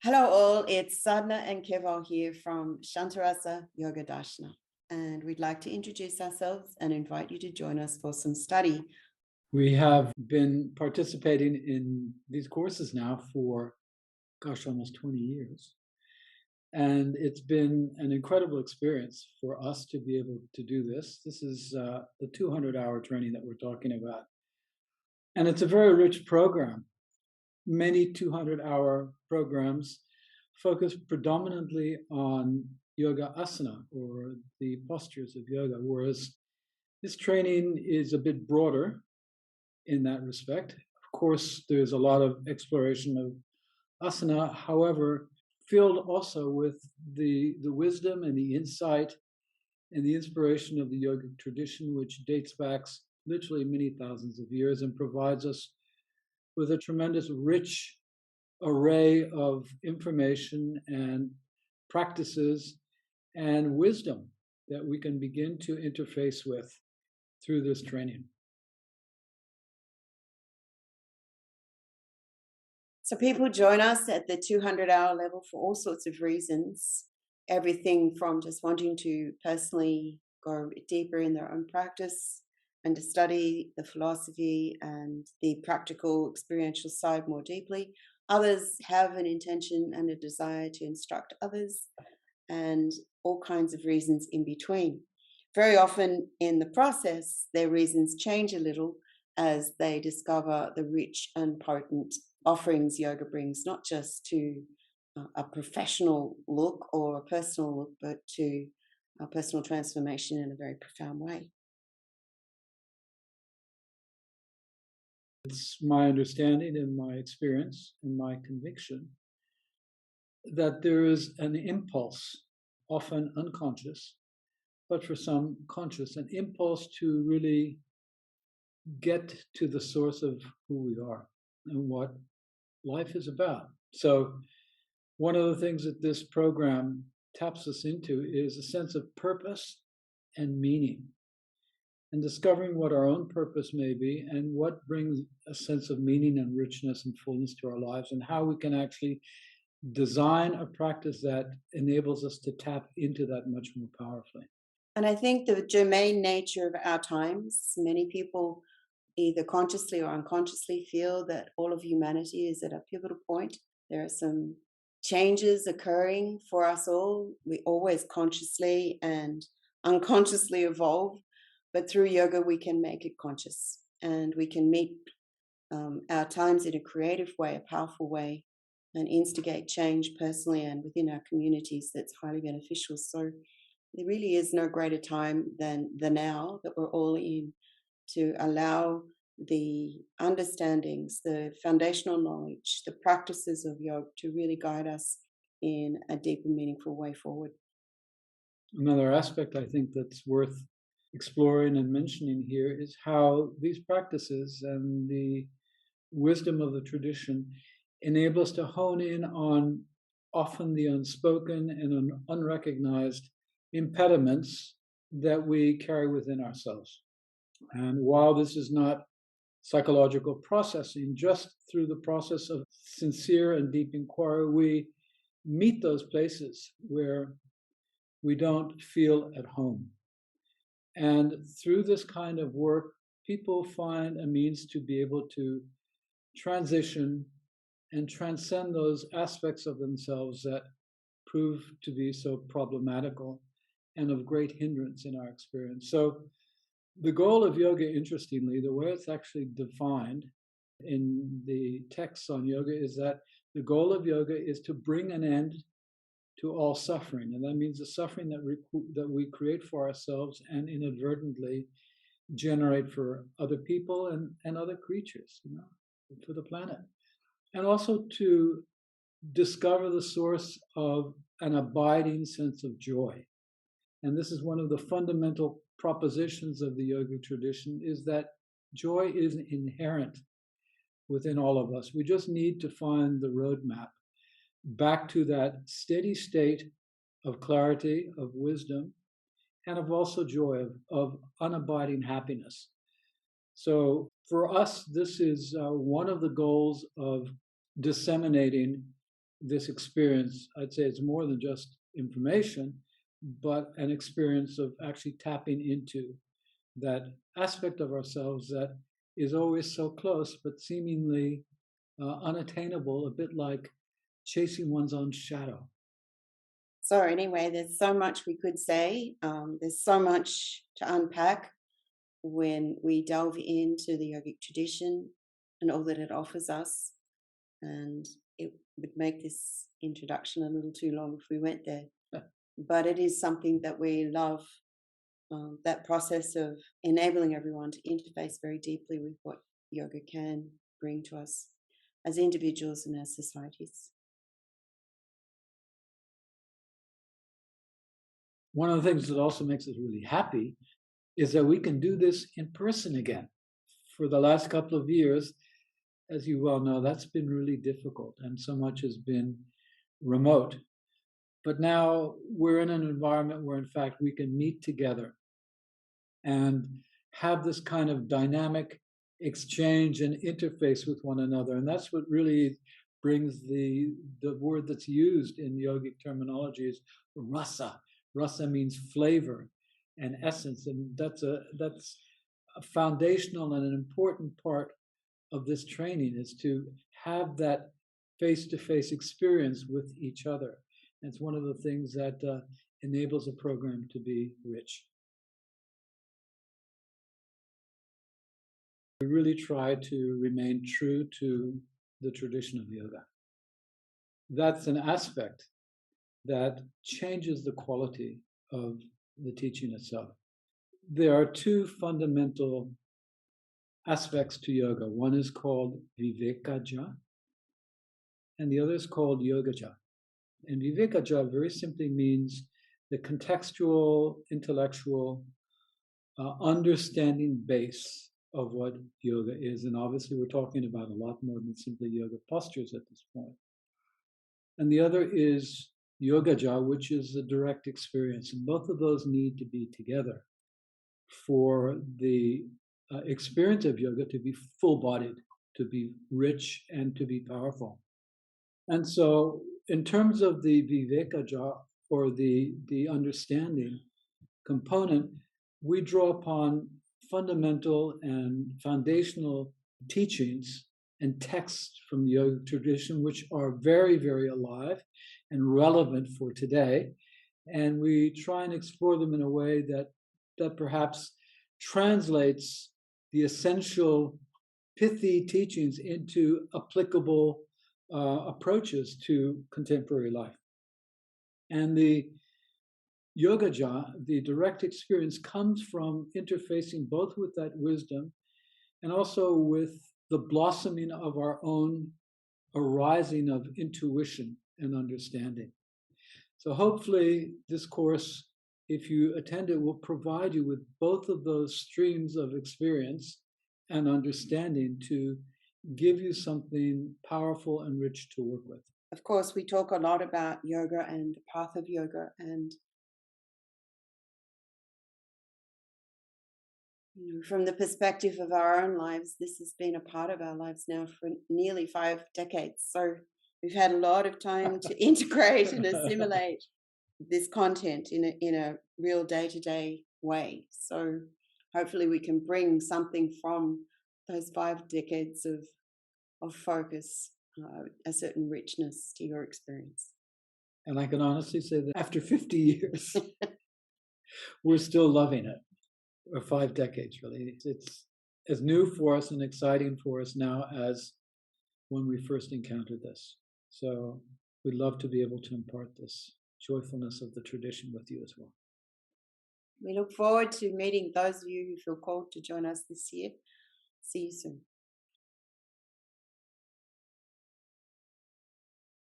Hello, all. It's Sadhana and Keval here from Shantarasa Yoga Darshana. And we'd like to introduce ourselves and invite you to join us for some study. We have been participating in these courses now for, almost 20 years. And it's been an incredible experience for us to be able to do this. This is the 200-hour training that we're talking about. And it's a very rich program. Many 200-hour programs focus predominantly on yoga asana, or the postures of yoga, whereas this training is a bit broader in that respect. Of course, there's a lot of exploration of asana, however, filled also with the wisdom and the insight and the inspiration of the yogic tradition, which dates back literally many thousands of years and provides us with a tremendous rich array of information and practices and wisdom that we can begin to interface with through this training. So, people join us at the 200-hour level for all sorts of reasons. Everything from just wanting to personally go deeper in their own practice and to study the philosophy and the practical experiential side more deeply. Others have an intention and a desire to instruct others, and all kinds of reasons in between. Very often in the process, their reasons change a little as they discover the rich and potent offerings yoga brings, not just to a professional look or a personal look, but to a personal transformation in a very profound way. It's my understanding and my experience and my conviction that there is an impulse, often unconscious, but for some conscious, an impulse to really get to the source of who we are and what life is about. So, one of the things that this program taps us into is a sense of purpose and meaning, and discovering what our own purpose may be and what brings a sense of meaning and richness and fullness to our lives, and how we can actually design a practice that enables us to tap into that much more powerfully. And I think the germane nature of our times, many people either consciously or unconsciously feel that all of humanity is at a pivotal point. There are some changes occurring for us all. We always consciously and unconsciously evolve, but through yoga, we can make it conscious and we can meet our times in a creative way, a powerful way, and instigate change personally and within our communities that's highly beneficial. So there really is no greater time than the now that we're all in, to allow the understandings, the foundational knowledge, the practices of yoga to really guide us in a deep and meaningful way forward. Another aspect I think that's worth exploring and mentioning here is how these practices and the wisdom of the tradition enable us to hone in on often the unspoken and unrecognized impediments that we carry within ourselves. And while this is not psychological processing, just through the process of sincere and deep inquiry, we meet those places where we don't feel at home. And through this kind of work, people find a means to be able to transition and transcend those aspects of themselves that prove to be so problematical and of great hindrance in our experience. So, the goal of yoga, interestingly, the way it's actually defined in the texts on yoga, is that the goal of yoga is to bring an end to all suffering. And that means the suffering that we create for ourselves and inadvertently generate for other people and other creatures, for the planet. And also to discover the source of an abiding sense of joy. And this is one of the fundamental propositions of the yogic tradition, is that joy is inherent within all of us. We just need to find the roadmap back to that steady state of clarity, of wisdom, and of also joy, of unabiding happiness. So for us, this is one of the goals of disseminating this experience, I'd say it's more than just information, but an experience of actually tapping into that aspect of ourselves that is always so close, but seemingly unattainable, a bit like chasing one's own shadow. So anyway, there's so much we could say. There's so much to unpack when we delve into the yogic tradition and all that it offers us. And it would make this introduction a little too long if we went there. But it is something that we love, that process of enabling everyone to interface very deeply with what yoga can bring to us as individuals and as societies. One of the things that also makes us really happy is that we can do this in person again. For the last couple of years, as you well know, that's been really difficult and so much has been remote. But now we're in an environment where, in fact, we can meet together and have this kind of dynamic exchange and interface with one another. And that's what really brings the word that's used in yogic terminology is rasa. Rasa means flavor and essence. And that's a foundational and an important part of this training is to have that face-to-face experience with each other. And it's one of the things that enables a program to be rich. We really try to remain true to the tradition of yoga. That's an aspect that changes the quality of the teaching itself. There are two fundamental aspects to yoga. One is called vivekaja, and the other is called yogaja. And vivekaja very simply means the contextual, intellectual, understanding base of what yoga is. And obviously we're talking about a lot more than simply yoga postures at this point. And the other is yogaja, which is a direct experience. And both of those need to be together for the experience of yoga to be full-bodied, to be rich, and to be powerful. And so in terms of the vivekaja, or the understanding component, we draw upon fundamental and foundational teachings and texts from the yoga tradition, which are very, very alive and relevant for today. And we try and explore them in a way that perhaps translates the essential pithy teachings into applicable approaches to contemporary life. And the yogaja, the direct experience, comes from interfacing both with that wisdom and also with the blossoming of our own arising of intuition and understanding. So hopefully this course, if you attend it, will provide you with both of those streams of experience and understanding to give you something powerful and rich to work with. Of course, we talk a lot about yoga and the path of yoga, and from the perspective of our own lives, this has been a part of our lives now for nearly 5 decades. So we've had a lot of time to integrate and assimilate this content in a real day-to-day way. So hopefully we can bring something from those 5 decades of focus, a certain richness to your experience. And I can honestly say that after 50 years, we're still loving it. Or 5 decades, really. It's as new for us and exciting for us now as when we first encountered this. So we'd love to be able to impart this joyfulness of the tradition with you as well. We look forward to meeting those of you who feel called to join us this year. See you soon.